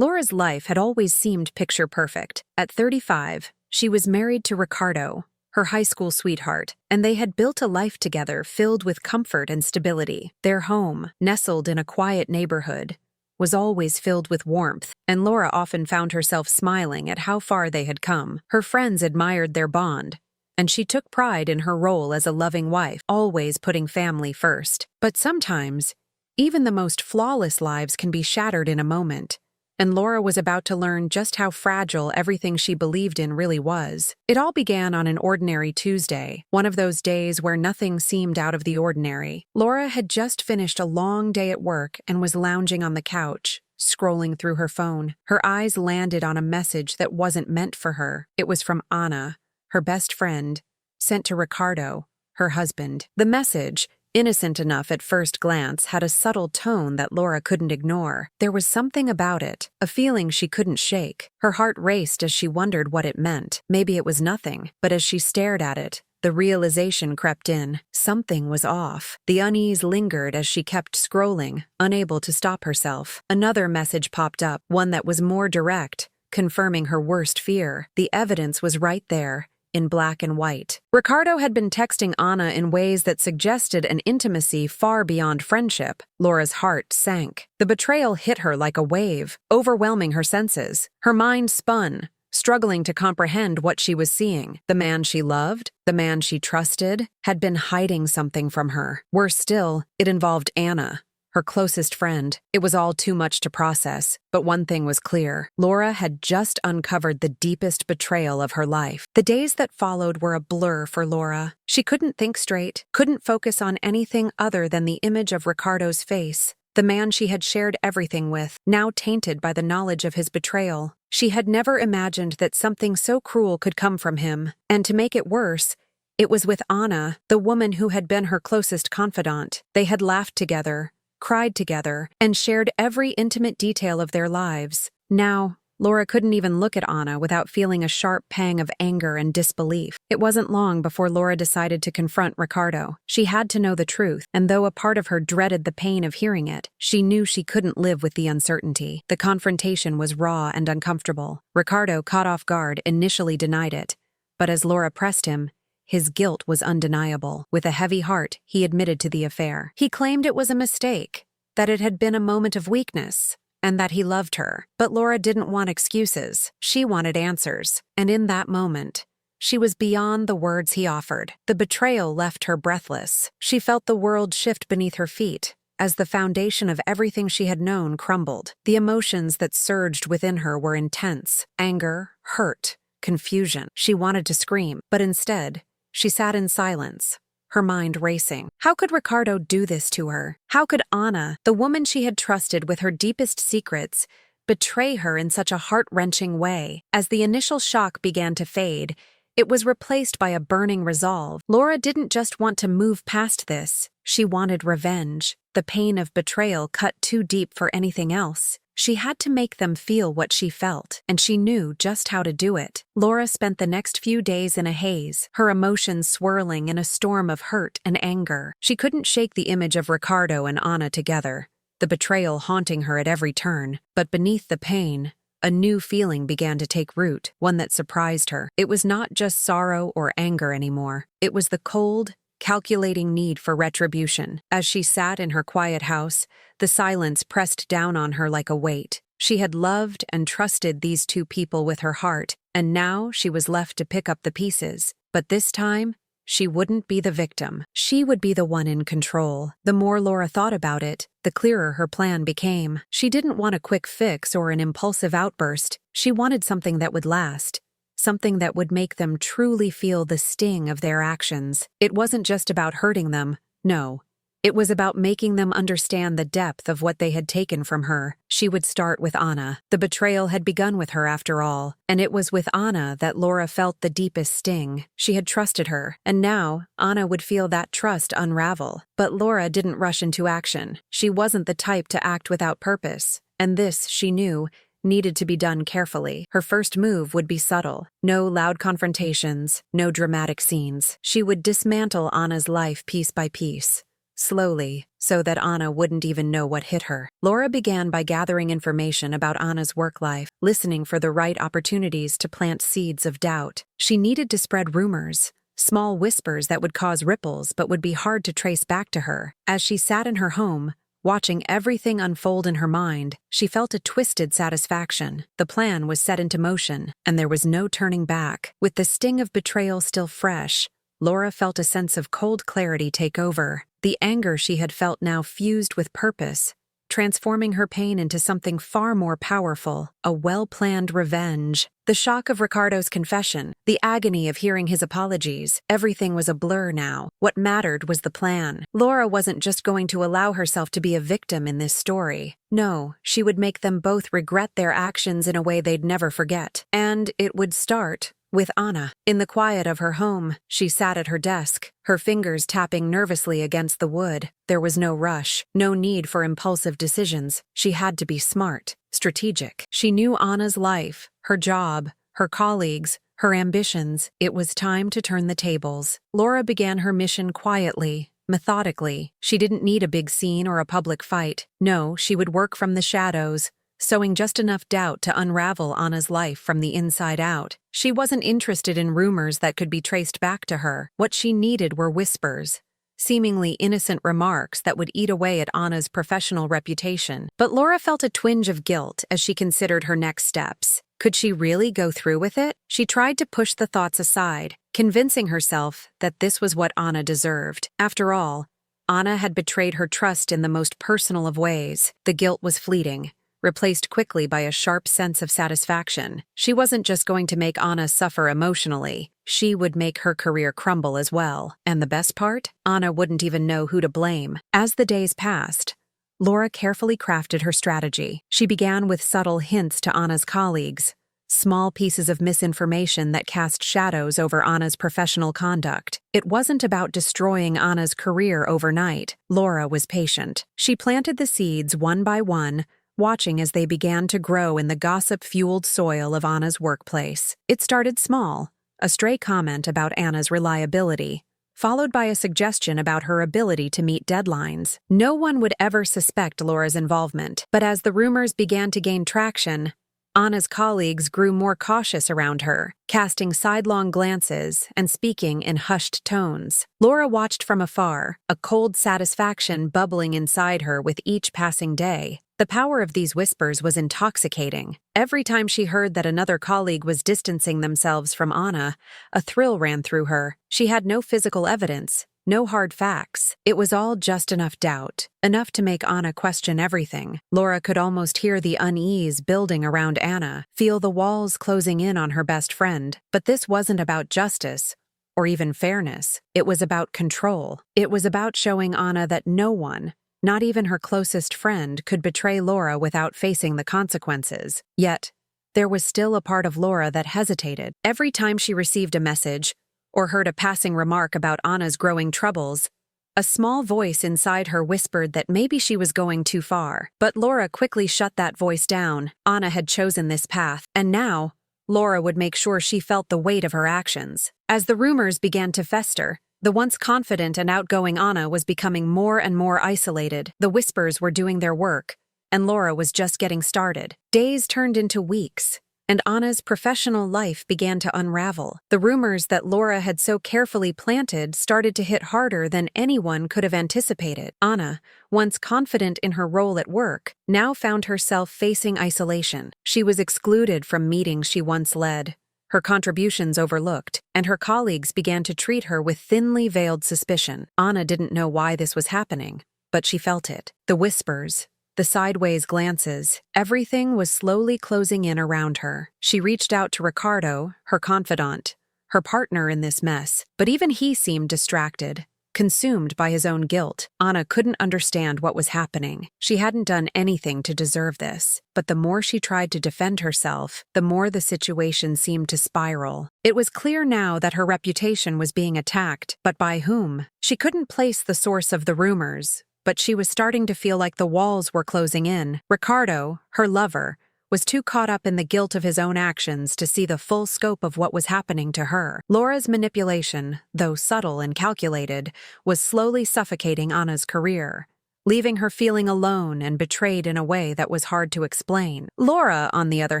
Laura's life had always seemed picture perfect. At 35, she was married to Ricardo, her high school sweetheart, and they had built a life together filled with comfort and stability. Their home, nestled in a quiet neighborhood, was always filled with warmth, and Laura often found herself smiling at how far they had come. Her friends admired their bond, and she took pride in her role as a loving wife, always putting family first. But sometimes, even the most flawless lives can be shattered in a moment, and Laura was about to learn just how fragile everything she believed in really was. It all began on an ordinary Tuesday, one of those days where nothing seemed out of the ordinary. Laura had just finished a long day at work and was lounging on the couch, scrolling through her phone. Her eyes landed on a message that wasn't meant for her. It was from Anna, her best friend, sent to Ricardo, her husband. The message, innocent enough at first glance, had a subtle tone that Laura couldn't ignore. There was something about it, a feeling she couldn't shake. Her heart raced as she wondered what it meant. Maybe it was nothing, but as she stared at it, the realization crept in. Something was off. The unease lingered as she kept scrolling, unable to stop herself. Another message popped up, one that was more direct, confirming her worst fear. The evidence was right there, in black and white. Ricardo had been texting Anna in ways that suggested an intimacy far beyond friendship. Laura's heart sank. The betrayal hit her like a wave, overwhelming her senses. Her mind spun, struggling to comprehend what she was seeing. The man she loved, the man she trusted, had been hiding something from her. Worse still, it involved Anna, her closest friend. It was all too much to process, but one thing was clear. Laura had just uncovered the deepest betrayal of her life. The days that followed were a blur for Laura. She couldn't think straight, couldn't focus on anything other than the image of Ricardo's face, the man she had shared everything with, now tainted by the knowledge of his betrayal. She had never imagined that something so cruel could come from him, and to make it worse, it was with Anna, the woman who had been her closest confidant. They had laughed together, cried together, and shared every intimate detail of their lives. Now, Laura couldn't even look at Anna without feeling a sharp pang of anger and disbelief. It wasn't long before Laura decided to confront Ricardo. She had to know the truth, and though a part of her dreaded the pain of hearing it, she knew she couldn't live with the uncertainty. The confrontation was raw and uncomfortable. Ricardo, caught off guard, initially denied it, but as Laura pressed him, his guilt was undeniable. With a heavy heart, he admitted to the affair. He claimed it was a mistake, that it had been a moment of weakness, and that he loved her. But Laura didn't want excuses. She wanted answers. And in that moment, she was beyond the words he offered. The betrayal left her breathless. She felt the world shift beneath her feet, as the foundation of everything she had known crumbled. The emotions that surged within her were intense: anger, hurt, confusion. She wanted to scream, but instead, she sat in silence, her mind racing. How could Ricardo do this to her? How could Anna, the woman she had trusted with her deepest secrets, betray her in such a heart-wrenching way? As the initial shock began to fade, it was replaced by a burning resolve. Laura didn't just want to move past this. She wanted revenge. The pain of betrayal cut too deep for anything else. She had to make them feel what she felt, and she knew just how to do it. Laura spent the next few days in a haze, her emotions swirling in a storm of hurt and anger. She couldn't shake the image of Ricardo and Anna together, the betrayal haunting her at every turn. But beneath the pain, a new feeling began to take root, one that surprised her. It was not just sorrow or anger anymore. It was the cold, calculating need for retribution. As she sat in her quiet house, the silence pressed down on her like a weight. She had loved and trusted these two people with her heart, and now she was left to pick up the pieces. But this time, she wouldn't be the victim. She would be the one in control. The more Laura thought about it, the clearer her plan became. She didn't want a quick fix or an impulsive outburst. She wanted something that would last. Something that would make them truly feel the sting of their actions. It wasn't just about hurting them, no. It was about making them understand the depth of what they had taken from her. She would start with Anna. The betrayal had begun with her after all, and it was with Anna that Laura felt the deepest sting. She had trusted her, and now Anna would feel that trust unravel. But Laura didn't rush into action. She wasn't the type to act without purpose, and this, she knew, needed to be done carefully. Her first move would be subtle. No loud confrontations, no dramatic scenes. She would dismantle Anna's life piece by piece, slowly, so that Anna wouldn't even know what hit her. Laura began by gathering information about Anna's work life, listening for the right opportunities to plant seeds of doubt. She needed to spread rumors, small whispers that would cause ripples but would be hard to trace back to her. As she sat in her home, watching everything unfold in her mind, she felt a twisted satisfaction. The plan was set into motion, and there was no turning back. With the sting of betrayal still fresh, Laura felt a sense of cold clarity take over. The anger she had felt now fused with purpose, transforming her pain into something far more powerful, a well-planned revenge. The shock of Ricardo's confession, the agony of hearing his apologies, everything was a blur now. What mattered was the plan. Laura wasn't just going to allow herself to be a victim in this story. No, she would make them both regret their actions in a way they'd never forget. And it would start with Anna. In the quiet of her home, she sat at her desk, her fingers tapping nervously against the wood. There was no rush, no need for impulsive decisions. She had to be smart, strategic. She knew Anna's life, her job, her colleagues, her ambitions. It was time to turn the tables. Laura began her mission quietly, methodically. She didn't need a big scene or a public fight. No, she would work from the shadows, sowing just enough doubt to unravel Anna's life from the inside out. She wasn't interested in rumors that could be traced back to her. What she needed were whispers, seemingly innocent remarks that would eat away at Anna's professional reputation. But Laura felt a twinge of guilt as she considered her next steps. Could she really go through with it? She tried to push the thoughts aside, convincing herself that this was what Anna deserved. After all, Anna had betrayed her trust in the most personal of ways. The guilt was fleeting, replaced quickly by a sharp sense of satisfaction. She wasn't just going to make Anna suffer emotionally, she would make her career crumble as well. And the best part? Anna wouldn't even know who to blame. As the days passed, Laura carefully crafted her strategy. She began with subtle hints to Anna's colleagues, small pieces of misinformation that cast shadows over Anna's professional conduct. It wasn't about destroying Anna's career overnight. Laura was patient. She planted the seeds one by one, watching as they began to grow in the gossip-fueled soil of Anna's workplace. It started small, a stray comment about Anna's reliability, followed by a suggestion about her ability to meet deadlines. No one would ever suspect Laura's involvement, but as the rumors began to gain traction, Anna's colleagues grew more cautious around her, casting sidelong glances and speaking in hushed tones. Laura watched from afar, a cold satisfaction bubbling inside her with each passing day. The power of these whispers was intoxicating. Every time she heard that another colleague was distancing themselves from Anna, a thrill ran through her. She had no physical evidence, no hard facts. It was all just enough doubt, enough to make Anna question everything. Laura could almost hear the unease building around Anna, feel the walls closing in on her best friend. But this wasn't about justice, or even fairness. It was about control. It was about showing Anna that no one, not even her closest friend, could betray Laura without facing the consequences. Yet, there was still a part of Laura that hesitated. Every time she received a message, or heard a passing remark about Anna's growing troubles, a small voice inside her whispered that maybe she was going too far. But Laura quickly shut that voice down. Anna had chosen this path, and now, Laura would make sure she felt the weight of her actions. As the rumors began to fester, the once confident and outgoing Anna was becoming more and more isolated. The whispers were doing their work, and Laura was just getting started. Days turned into weeks, and Anna's professional life began to unravel. The rumors that Laura had so carefully planted started to hit harder than anyone could have anticipated. Anna, once confident in her role at work, now found herself facing isolation. She was excluded from meetings she once led, her contributions overlooked, and her colleagues began to treat her with thinly veiled suspicion. Anna didn't know why this was happening, but she felt it. The whispers, the sideways glances, everything was slowly closing in around her. She reached out to Ricardo, her confidant, her partner in this mess, but even he seemed distracted, consumed by his own guilt. Anna couldn't understand what was happening. She hadn't done anything to deserve this, but the more she tried to defend herself, the more the situation seemed to spiral. It was clear now that her reputation was being attacked, but by whom? She couldn't place the source of the rumors, but she was starting to feel like the walls were closing in. Ricardo, her lover, was too caught up in the guilt of his own actions to see the full scope of what was happening to her. Laura's manipulation, though subtle and calculated, was slowly suffocating Anna's career, leaving her feeling alone and betrayed in a way that was hard to explain. Laura, on the other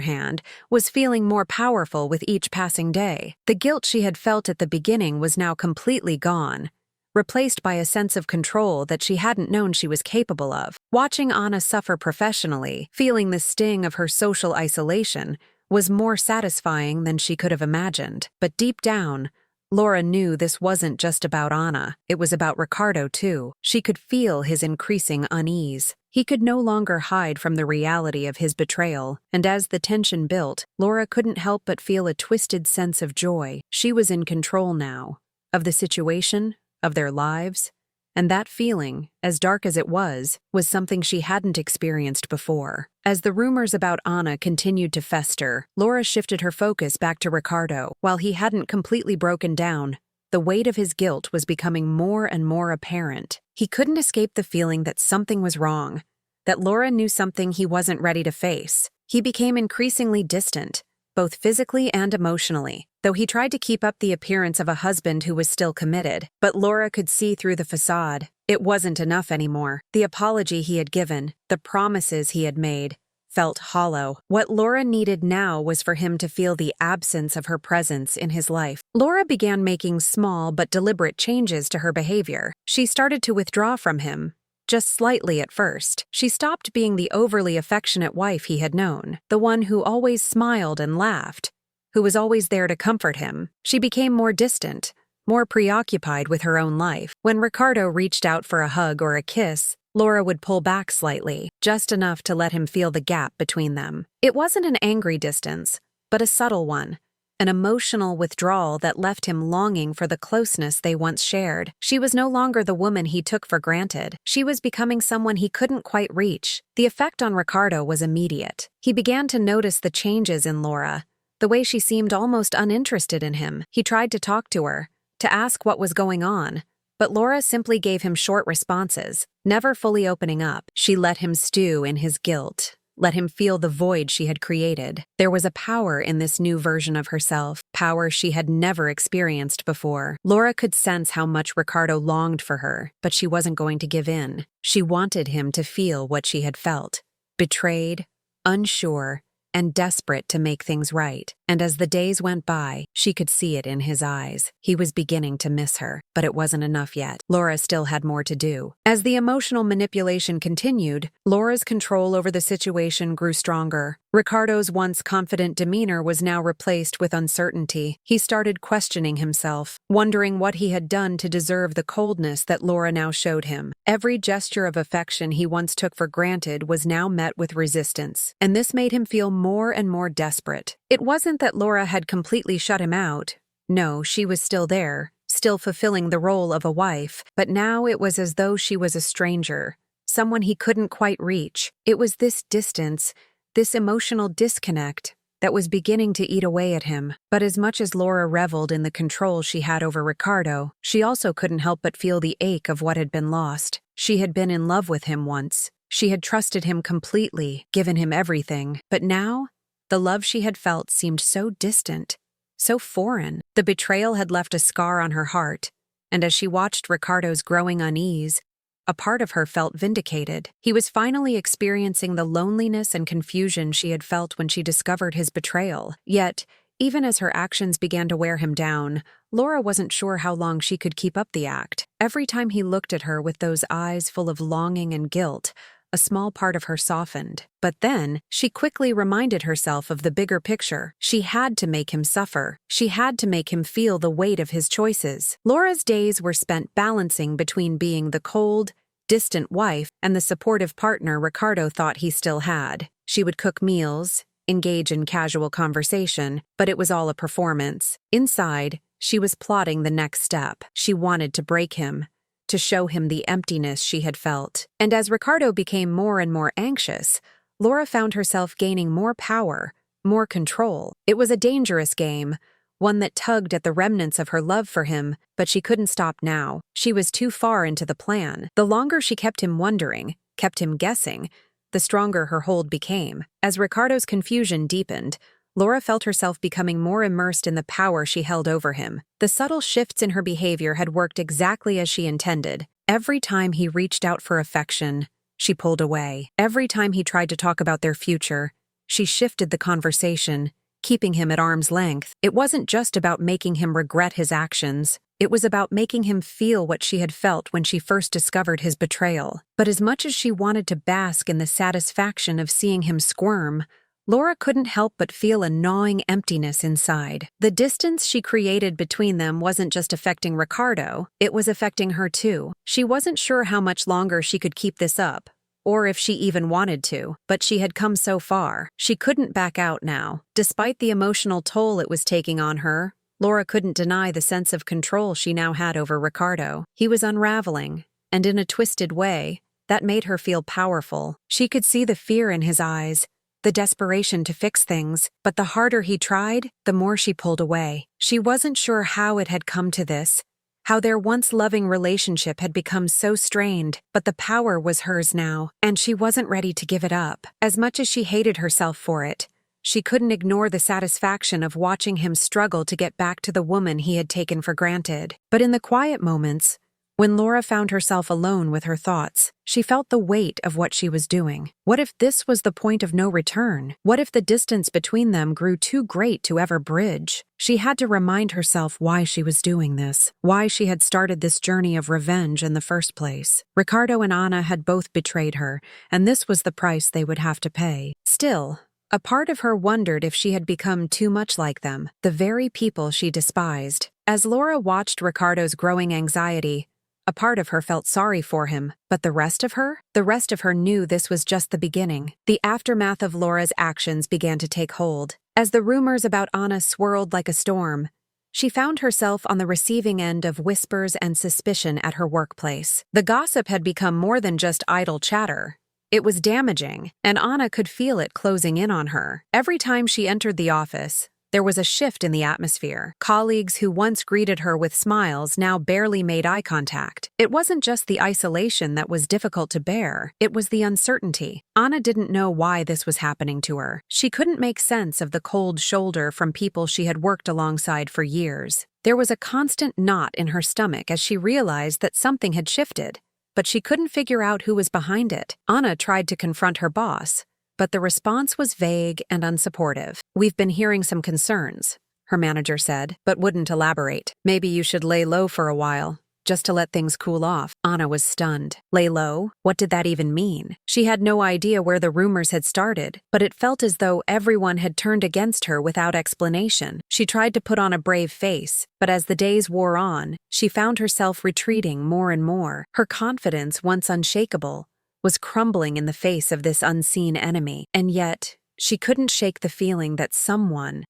hand, was feeling more powerful with each passing day. The guilt she had felt at the beginning was now completely gone, replaced by a sense of control that she hadn't known she was capable of. Watching Anna suffer professionally, feeling the sting of her social isolation, was more satisfying than she could have imagined. But deep down, Laura knew this wasn't just about Anna, it was about Ricardo too. She could feel his increasing unease. He could no longer hide from the reality of his betrayal, and as the tension built, Laura couldn't help but feel a twisted sense of joy. She was in control now, of the situation, of their lives, and that feeling, as dark as it was something she hadn't experienced before. As the rumors about Anna continued to fester, Laura shifted her focus back to Ricardo. While he hadn't completely broken down, the weight of his guilt was becoming more and more apparent. He couldn't escape the feeling that something was wrong, that Laura knew something he wasn't ready to face. He became increasingly distant, both physically and emotionally, though he tried to keep up the appearance of a husband who was still committed. But Laura could see through the facade. It wasn't enough anymore. The apology he had given, the promises he had made, felt hollow. What Laura needed now was for him to feel the absence of her presence in his life. Laura began making small but deliberate changes to her behavior. She started to withdraw from him, just slightly at first. She stopped being the overly affectionate wife he had known, the one who always smiled and laughed, who was always there to comfort him. She became more distant, more preoccupied with her own life. When Ricardo reached out for a hug or a kiss, Laura would pull back slightly, just enough to let him feel the gap between them. It wasn't an angry distance, but a subtle one, an emotional withdrawal that left him longing for the closeness they once shared. She was no longer the woman he took for granted. She was becoming someone he couldn't quite reach. The effect on Ricardo was immediate. He began to notice the changes in Laura, the way she seemed almost uninterested in him. He tried to talk to her, to ask what was going on, but Laura simply gave him short responses, never fully opening up. She let him stew in his guilt, let him feel the void she had created. There was a power in this new version of herself, power she had never experienced before. Laura could sense how much Ricardo longed for her, but she wasn't going to give in. She wanted him to feel what she had felt, betrayed, unsure, and desperate to make things right. And as the days went by, she could see it in his eyes. He was beginning to miss her, but it wasn't enough yet. Laura still had more to do. As the emotional manipulation continued, Laura's control over the situation grew stronger. Ricardo's once confident demeanor was now replaced with uncertainty. He started questioning himself, wondering what he had done to deserve the coldness that Laura now showed him. Every gesture of affection he once took for granted was now met with resistance, and this made him feel more and more desperate. It wasn't that Laura had completely shut him out. No, she was still there, still fulfilling the role of a wife, but now it was as though she was a stranger, someone he couldn't quite reach. It was this distance, this emotional disconnect, that was beginning to eat away at him. But as much as Laura reveled in the control she had over Ricardo, she also couldn't help but feel the ache of what had been lost. She had been in love with him once. She had trusted him completely, given him everything. But now, the love she had felt seemed so distant, so foreign. The betrayal had left a scar on her heart, and as she watched Ricardo's growing unease, a part of her felt vindicated. He was finally experiencing the loneliness and confusion she had felt when she discovered his betrayal. Yet, even as her actions began to wear him down, Laura wasn't sure how long she could keep up the act. Every time he looked at her with those eyes full of longing and guilt, a small part of her softened. But then, she quickly reminded herself of the bigger picture. She had to make him suffer. She had to make him feel the weight of his choices. Laura's days were spent balancing between being the cold, distant wife and the supportive partner Ricardo thought he still had. She would cook meals, engage in casual conversation, but it was all a performance. Inside, she was plotting the next step. She wanted to break him, to show him the emptiness she had felt. And as Ricardo became more and more anxious, Laura found herself gaining more power, more control. It was a dangerous game, one that tugged at the remnants of her love for him, but she couldn't stop now. She was too far into the plan. The longer she kept him wondering, kept him guessing, the stronger her hold became. As Ricardo's confusion deepened, Laura felt herself becoming more immersed in the power she held over him. The subtle shifts in her behavior had worked exactly as she intended. Every time he reached out for affection, she pulled away. Every time he tried to talk about their future, she shifted the conversation, keeping him at arm's length. It wasn't just about making him regret his actions. It was about making him feel what she had felt when she first discovered his betrayal. But as much as she wanted to bask in the satisfaction of seeing him squirm, Laura couldn't help but feel a gnawing emptiness inside. The distance she created between them wasn't just affecting Ricardo, it was affecting her too. She wasn't sure how much longer she could keep this up, or if she even wanted to, but she had come so far. She couldn't back out now. Despite the emotional toll it was taking on her, Laura couldn't deny the sense of control she now had over Ricardo. He was unraveling, and in a twisted way, that made her feel powerful. She could see the fear in his eyes, the desperation to fix things, but the harder he tried, the more she pulled away. She wasn't sure how it had come to this, how their once loving relationship had become so strained, but the power was hers now, and she wasn't ready to give it up. As much as she hated herself for it, she couldn't ignore the satisfaction of watching him struggle to get back to the woman he had taken for granted. But in the quiet moments, when Laura found herself alone with her thoughts, she felt the weight of what she was doing. What if this was the point of no return? What if the distance between them grew too great to ever bridge? She had to remind herself why she was doing this, why she had started this journey of revenge in the first place. Ricardo and Anna had both betrayed her, and this was the price they would have to pay. Still, a part of her wondered if she had become too much like them, the very people she despised. As Laura watched Ricardo's growing anxiety, a part of her felt sorry for him, but the rest of her? The rest of her knew this was just the beginning. The aftermath of Laura's actions began to take hold. As the rumors about Anna swirled like a storm, she found herself on the receiving end of whispers and suspicion at her workplace. The gossip had become more than just idle chatter. It was damaging, and Anna could feel it closing in on her. Every time she entered the office, there was a shift in the atmosphere. Colleagues who once greeted her with smiles now barely made eye contact. It wasn't just the isolation that was difficult to bear, it was the uncertainty. Anna didn't know why this was happening to her. She couldn't make sense of the cold shoulder from people she had worked alongside for years. There was a constant knot in her stomach as she realized that something had shifted, but she couldn't figure out who was behind it. Anna tried to confront her boss, but the response was vague and unsupportive. "We've been hearing some concerns," her manager said, but wouldn't elaborate. "Maybe you should lay low for a while, just to let things cool off." Anna was stunned. Lay low? What did that even mean? She had no idea where the rumors had started, but it felt as though everyone had turned against her without explanation. She tried to put on a brave face, but as the days wore on, she found herself retreating more and more. Her confidence, once unshakable, was crumbling in the face of this unseen enemy, and yet she couldn't shake the feeling that someone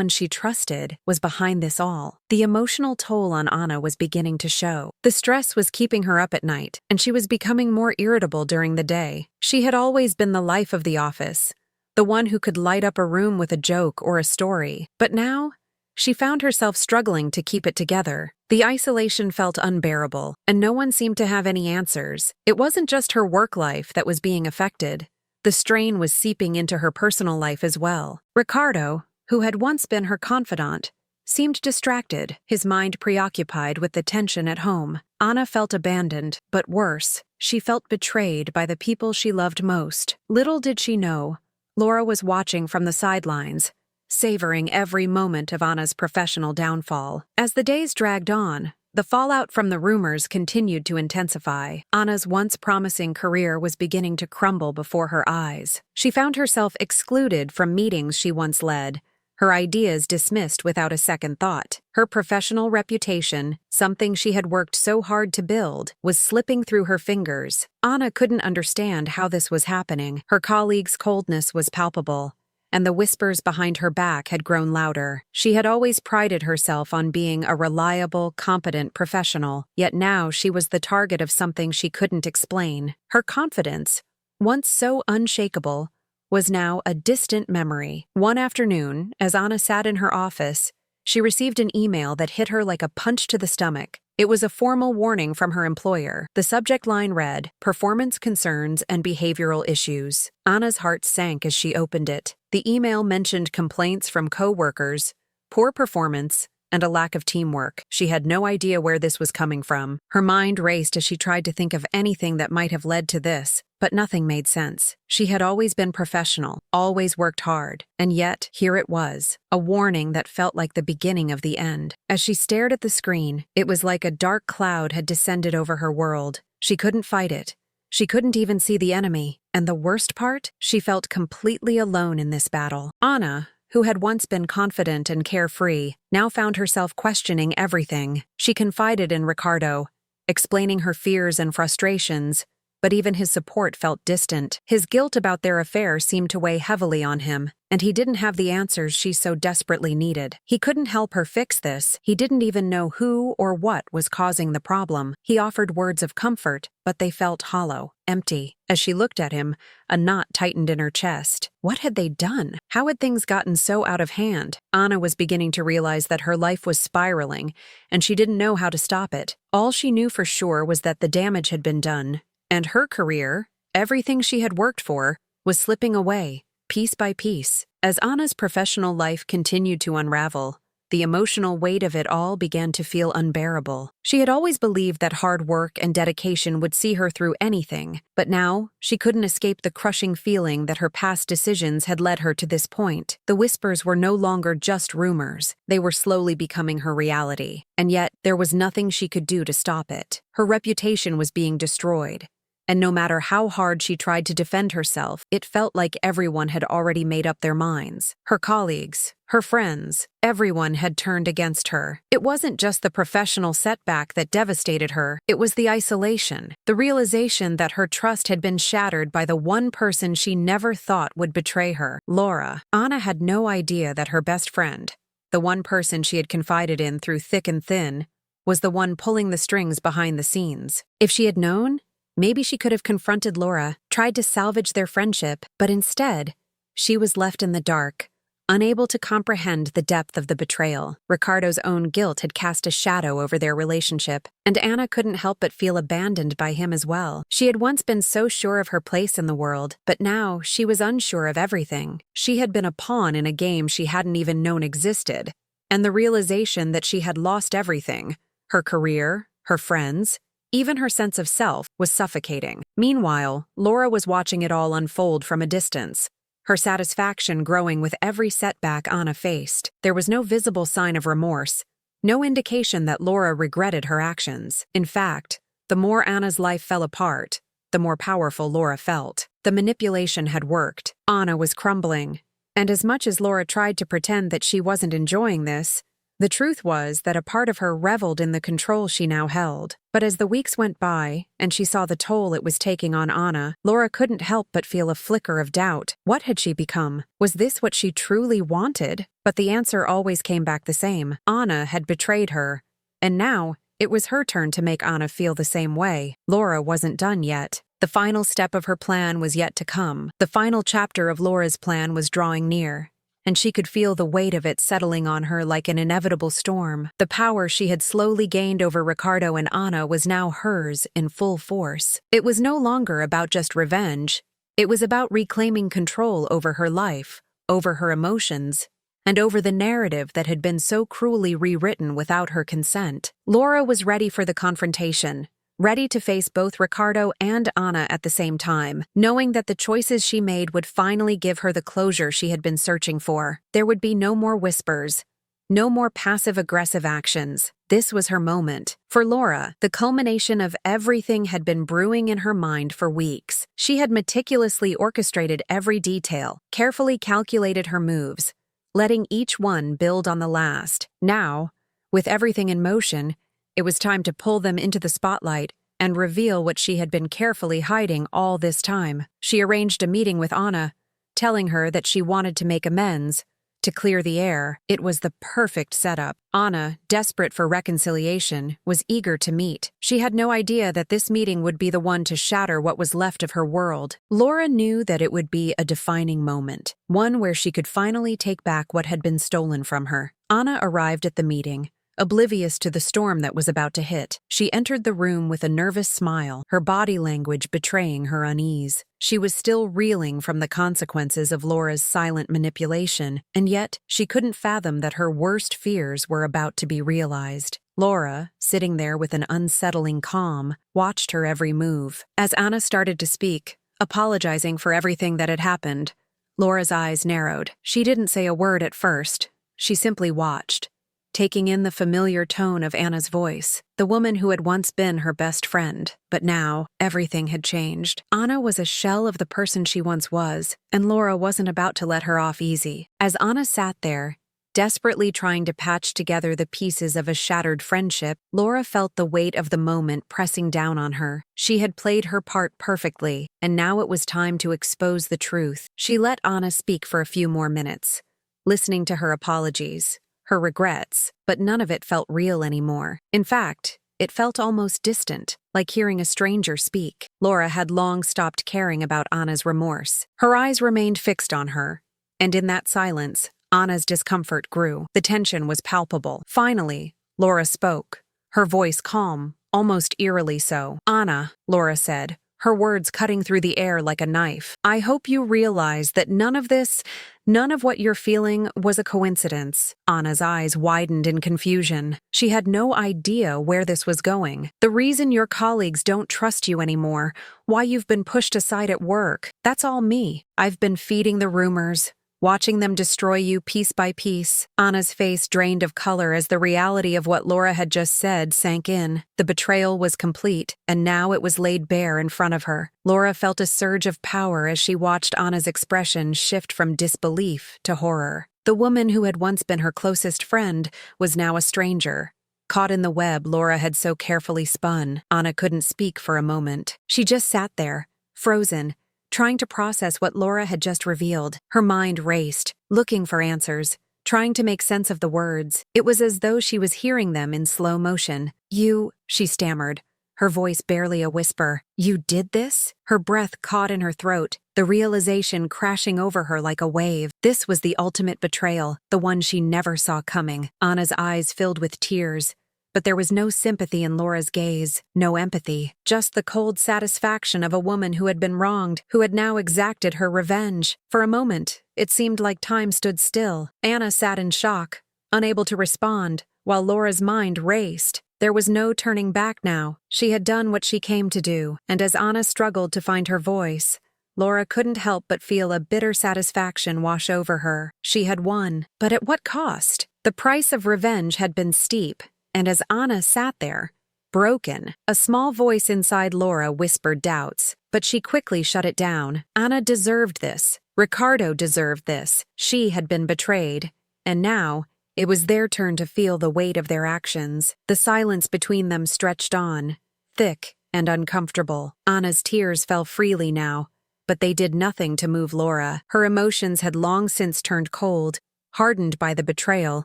she trusted, was behind this all. The emotional toll on Anna was beginning to show. The stress was keeping her up at night, and she was becoming more irritable during the day. She had always been the life of the office, the one who could light up a room with a joke or a story, but now she found herself struggling to keep it together. The isolation felt unbearable, and no one seemed to have any answers. It wasn't just her work life that was being affected. The strain was seeping into her personal life as well. Ricardo, who had once been her confidant, seemed distracted, his mind preoccupied with the tension at home. Anna felt abandoned, but worse, she felt betrayed by the people she loved most. Little did she know, Laura was watching from the sidelines, savoring every moment of Anna's professional downfall. As the days dragged on, the fallout from the rumors continued to intensify. Anna's once promising career was beginning to crumble before her eyes. She found herself excluded from meetings she once led, her ideas dismissed without a second thought. Her professional reputation, something she had worked so hard to build, was slipping through her fingers. Anna couldn't understand how this was happening. Her colleagues' coldness was palpable, and the whispers behind her back had grown louder. She had always prided herself on being a reliable, competent professional, yet now she was the target of something she couldn't explain. Her confidence, once so unshakable, was now a distant memory. One afternoon, as Anna sat in her office, she received an email that hit her like a punch to the stomach. It was a formal warning from her employer. The subject line read, "Performance concerns and behavioral issues." Anna's heart sank as she opened it. The email mentioned complaints from co-workers, poor performance, and a lack of teamwork. She had no idea where this was coming from. Her mind raced as she tried to think of anything that might have led to this, but nothing made sense. She had always been professional, always worked hard, and yet here it was, a warning that felt like the beginning of the end. As she stared at the screen, it was like a dark cloud had descended over her world. She couldn't fight it. She couldn't even see the enemy. And the worst part? She felt completely alone in this battle. Anna, who had once been confident and carefree, now found herself questioning everything. She confided in Ricardo, explaining her fears and frustrations, but even his support felt distant. His guilt about their affair seemed to weigh heavily on him, and he didn't have the answers she so desperately needed. He couldn't help her fix this. He didn't even know who or what was causing the problem. He offered words of comfort, but they felt hollow, empty. As she looked at him, a knot tightened in her chest. What had they done? How had things gotten so out of hand? Anna was beginning to realize that her life was spiraling, and she didn't know how to stop it. All she knew for sure was that the damage had been done, and her career, everything she had worked for, was slipping away, piece by piece. As Anna's professional life continued to unravel, the emotional weight of it all began to feel unbearable. She had always believed that hard work and dedication would see her through anything, but now she couldn't escape the crushing feeling that her past decisions had led her to this point. The whispers were no longer just rumors. They were slowly becoming her reality, and yet there was nothing she could do to stop it. Her reputation was being destroyed, and no matter how hard she tried to defend herself, it felt like everyone had already made up their minds. Her colleagues, her friends, everyone had turned against her. It wasn't just the professional setback that devastated her, it was the isolation, the realization that her trust had been shattered by the one person she never thought would betray her, Laura. Anna had no idea that her best friend, the one person she had confided in through thick and thin, was the one pulling the strings behind the scenes. If she had known, maybe she could have confronted Laura, tried to salvage their friendship, but instead, she was left in the dark, unable to comprehend the depth of the betrayal. Ricardo's own guilt had cast a shadow over their relationship, and Anna couldn't help but feel abandoned by him as well. She had once been so sure of her place in the world, but now she was unsure of everything. She had been a pawn in a game she hadn't even known existed, and the realization that she had lost everything, her career, her friends, even her sense of self, was suffocating. Meanwhile, Laura was watching it all unfold from a distance, her satisfaction growing with every setback Anna faced. There was no visible sign of remorse, no indication that Laura regretted her actions. In fact, the more Anna's life fell apart, the more powerful Laura felt. The manipulation had worked. Anna was crumbling, and as much as Laura tried to pretend that she wasn't enjoying this, the truth was that a part of her reveled in the control she now held. But as the weeks went by, and she saw the toll it was taking on Anna, Laura couldn't help but feel a flicker of doubt. What had she become? Was this what she truly wanted? But the answer always came back the same. Anna had betrayed her, and now it was her turn to make Anna feel the same way. Laura wasn't done yet. The final step of her plan was yet to come. The final chapter of Laura's plan was drawing near, and she could feel the weight of it settling on her like an inevitable storm. The power she had slowly gained over Ricardo and Anna was now hers in full force. It was no longer about just revenge. It was about reclaiming control over her life, over her emotions, and over the narrative that had been so cruelly rewritten without her consent. Laura was ready for the confrontation, ready to face both Ricardo and Anna at the same time, knowing that the choices she made would finally give her the closure she had been searching for. There would be no more whispers, no more passive-aggressive actions. This was her moment. For Laura, the culmination of everything had been brewing in her mind for weeks. She had meticulously orchestrated every detail, carefully calculated her moves, letting each one build on the last. Now, with everything in motion, it was time to pull them into the spotlight and reveal what she had been carefully hiding all this time. She arranged a meeting with Anna, telling her that she wanted to make amends, to clear the air. It was the perfect setup. Anna, desperate for reconciliation, was eager to meet. She had no idea that this meeting would be the one to shatter what was left of her world. Laura knew that it would be a defining moment, one where she could finally take back what had been stolen from her. Anna arrived at the meeting, oblivious to the storm that was about to hit. She entered the room with a nervous smile, her body language betraying her unease. She was still reeling from the consequences of Laura's silent manipulation, and yet she couldn't fathom that her worst fears were about to be realized. Laura, sitting there with an unsettling calm, watched her every move. As Anna started to speak, apologizing for everything that had happened, Laura's eyes narrowed. She didn't say a word at first. She simply watched, taking in the familiar tone of Anna's voice, the woman who had once been her best friend. But now, everything had changed. Anna was a shell of the person she once was, and Laura wasn't about to let her off easy. As Anna sat there, desperately trying to patch together the pieces of a shattered friendship, Laura felt the weight of the moment pressing down on her. She had played her part perfectly, and now it was time to expose the truth. She let Anna speak for a few more minutes, listening to her apologies, her regrets, but none of it felt real anymore. In fact, it felt almost distant, like hearing a stranger speak. Laura had long stopped caring about Anna's remorse. Her eyes remained fixed on her, and in that silence, Anna's discomfort grew. The tension was palpable. Finally, Laura spoke, her voice calm, almost eerily so. "Anna," Laura said, her words cutting through the air like a knife, "I hope you realize that none of what you're feeling was a coincidence." Anna's eyes widened in confusion. She had no idea where this was going. "The reason your colleagues don't trust you anymore, why you've been pushed aside at work, that's all me. I've been feeding the rumors, watching them destroy you piece by piece." Anna's face drained of color as the reality of what Laura had just said sank in. The betrayal was complete, and now it was laid bare in front of her. Laura felt a surge of power as she watched Anna's expression shift from disbelief to horror. The woman who had once been her closest friend was now a stranger, caught in the web Laura had so carefully spun. Anna couldn't speak for a moment. She just sat there, frozen, trying to process what Laura had just revealed. Her mind raced, looking for answers, trying to make sense of the words. It was as though she was hearing them in slow motion. "You," she stammered, her voice barely a whisper. "You did this?" Her breath caught in her throat, the realization crashing over her like a wave. This was the ultimate betrayal, the one she never saw coming. Anna's eyes filled with tears, but there was no sympathy in Laura's gaze, no empathy, just the cold satisfaction of a woman who had been wronged, who had now exacted her revenge. For a moment, it seemed like time stood still. Anna sat in shock, unable to respond, while Laura's mind raced. There was no turning back now. She had done what she came to do, and as Anna struggled to find her voice, Laura couldn't help but feel a bitter satisfaction wash over her. She had won, but at what cost? The price of revenge had been steep. And as Anna sat there, broken, a small voice inside Laura whispered doubts, but she quickly shut it down. Anna deserved this. Ricardo deserved this. She had been betrayed, and now it was their turn to feel the weight of their actions. The silence between them stretched on, thick and uncomfortable. Anna's tears fell freely now, but they did nothing to move Laura. Her emotions had long since turned cold, hardened by the betrayal,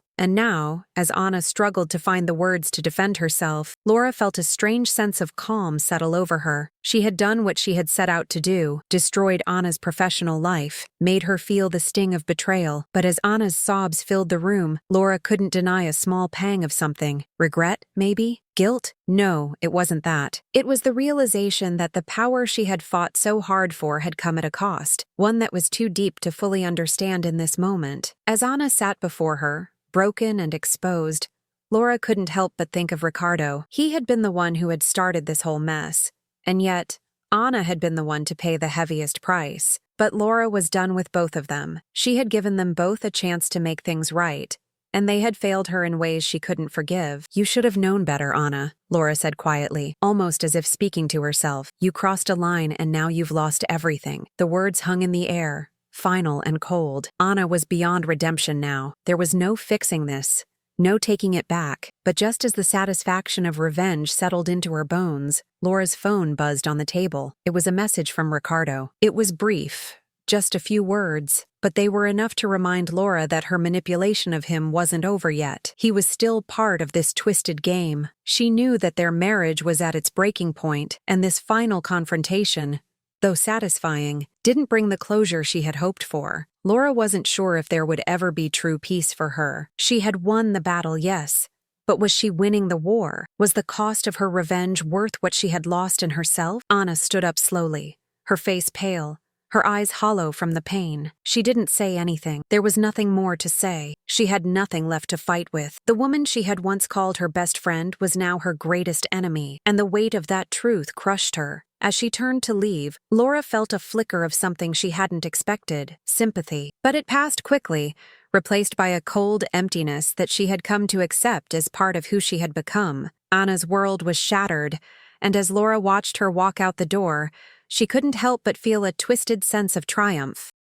and now, as Anna struggled to find the words to defend herself, Laura felt a strange sense of calm settle over her. She had done what she had set out to do, destroyed Anna's professional life, made her feel the sting of betrayal. But as Anna's sobs filled the room, Laura couldn't deny a small pang of something. Regret, maybe? Guilt? No, it wasn't that. It was the realization that the power she had fought so hard for had come at a cost, one that was too deep to fully understand in this moment. As Anna sat before her, broken and exposed, Laura couldn't help but think of Ricardo. He had been the one who had started this whole mess, and yet Anna had been the one to pay the heaviest price. But Laura was done with both of them. She had given them both a chance to make things right, and they had failed her in ways she couldn't forgive. "You should have known better, Anna," Laura said quietly, almost as if speaking to herself. "You crossed a line and now you've lost everything." The words hung in the air, final and cold. Anna was beyond redemption now. There was no fixing this, no taking it back. But just as the satisfaction of revenge settled into her bones, Laura's phone buzzed on the table. It was a message from Ricardo. It was brief, just a few words, but they were enough to remind Laura that her manipulation of him wasn't over yet. He was still part of this twisted game. She knew that their marriage was at its breaking point, and this final confrontation, though satisfying, didn't bring the closure she had hoped for. Laura wasn't sure if there would ever be true peace for her. She had won the battle, yes, But was she winning the war? Was the cost of her revenge worth what she had lost in herself? Anna stood up slowly, her face pale, her eyes hollow from the pain. She didn't say anything. There was nothing more to say. She had nothing left to fight with. The woman she had once called her best friend was now her greatest enemy, and the weight of that truth crushed her. As she turned to leave, Laura felt a flicker of something she hadn't expected, sympathy. But it passed quickly, replaced by a cold emptiness that she had come to accept as part of who she had become. Anna's world was shattered, and as Laura watched her walk out the door, she couldn't help but feel a twisted sense of triumph.